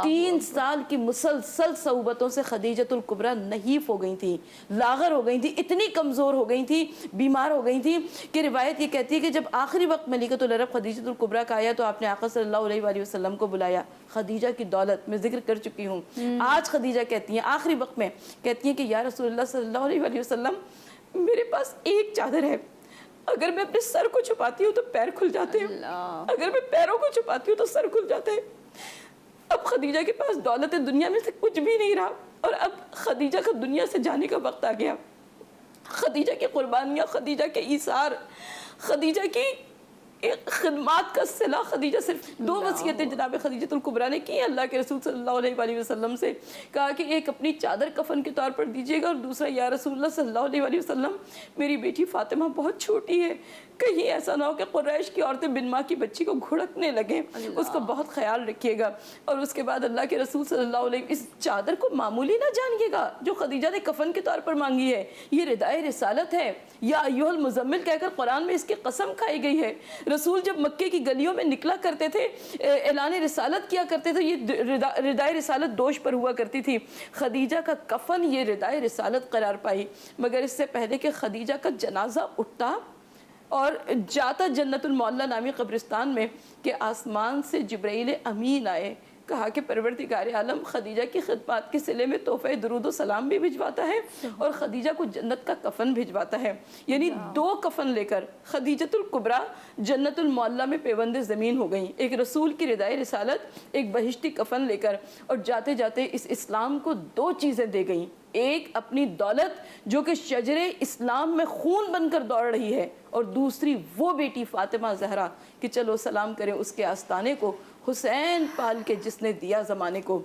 3 سال کی مسلسل صحبتوں سے خدیجۃ الکبریٰ نحیف ہو گئی تھی، لاغر ہو گئی تھی، اتنی کمزور ہو گئی تھی، بیمار ہو گئی تھی کہ روایت یہ کہتی ہے کہ جب آخری وقت ملکۃ العرب خدیجۃ الکبریٰ کا آیا تو آپ نے آقا صلی اللہ علیہ وآلہ وسلم کو بلایا۔ خدیجہ کی دولت میں ذکر کر چکی ہوں، آج خدیجہ کہتی ہیں آخری وقت میں کہتی ہیں کہ یا رسول اللہ صلی اللہ علیہ وآلہ وسلم، میرے پاس ایک چادر ہے، اگر میں اپنے سر کو چھپاتی ہوں تو پیر کھل جاتے ہیں، اگر میں پیروں کو چھپاتی ہوں تو سر کھل جاتا ہے۔ اب خدیجہ کے پاس دولت دنیا میں سے کچھ بھی نہیں رہا، اور اب خدیجہ کا دنیا سے جانے کا وقت آ گیا۔ خدیجہ کی قربانیاں، خدیجہ کے ایثار، خدیجہ کی خدمات کا صلہ، خدیجہ صرف 2 وصیتیں جناب خدیجۃ الکبریٰ نے کی ہیں اللہ کے رسول صلی اللہ علیہ وآلہ وسلم سے، کہا کہ ایک اپنی چادر کفن کے طور پر دیجیے گا، اور دوسرا یا رسول اللہ صلی اللہ علیہ وآلہ وسلم، میری بیٹی فاطمہ بہت چھوٹی ہے، کہیں ایسا نہ ہو کہ قریش کی عورتیں بن ماں کی بچی کو گھڑکنے لگیں، اس کا بہت خیال رکھیے گا۔ اور اس کے بعد اللہ کے رسول صلی اللہ علیہ وسلم، اس چادر کو معمولی نہ جانیے گا جو خدیجہ نے کفن کے طور پر مانگی ہے، یہ ردائے رسالت ہے، یا ایھا المزمل کہہ کر قرآن میں اس کی قسم کھائی گئی ہے۔ رسول جب مکے کی گلیوں میں نکلا کرتے تھے، اعلان رسالت کیا کرتے تھے، یہ ردائے رسالت دوش پر ہوا کرتی تھی۔ خدیجہ کا کفن یہ ردائے رسالت قرار پائی، مگر اس سے پہلے کہ خدیجہ کا جنازہ اٹھتا اور جاتا جنت المعلیٰ نامی قبرستان میں، کہ آسمان سے جبرائیل امین آئے، کہا کہ پروردگار عالم خدیجہ کی خدمات کے صلے میں تحفہ درود و سلام بھی بھجواتا ہے اور خدیجہ کو جنت کا کفن بھجواتا ہے۔ یعنی 2 کفن لے کر خدیجۃ الکبریٰ جنت المعلیٰ میں پیوند زمین ہو گئیں، ایک رسول کی ردائے رسالت، ایک بہشتی کفن لے کر، اور جاتے جاتے اس اسلام کو 2 چیزیں دے گئیں، ایک اپنی دولت جو کہ شجر اسلام میں خون بن کر دوڑ رہی ہے، اور دوسری وہ بیٹی فاطمہ زہرا کہ چلو سلام کریں اس کے آستانے کو، حسین پال کے جس نے دیا زمانے کو۔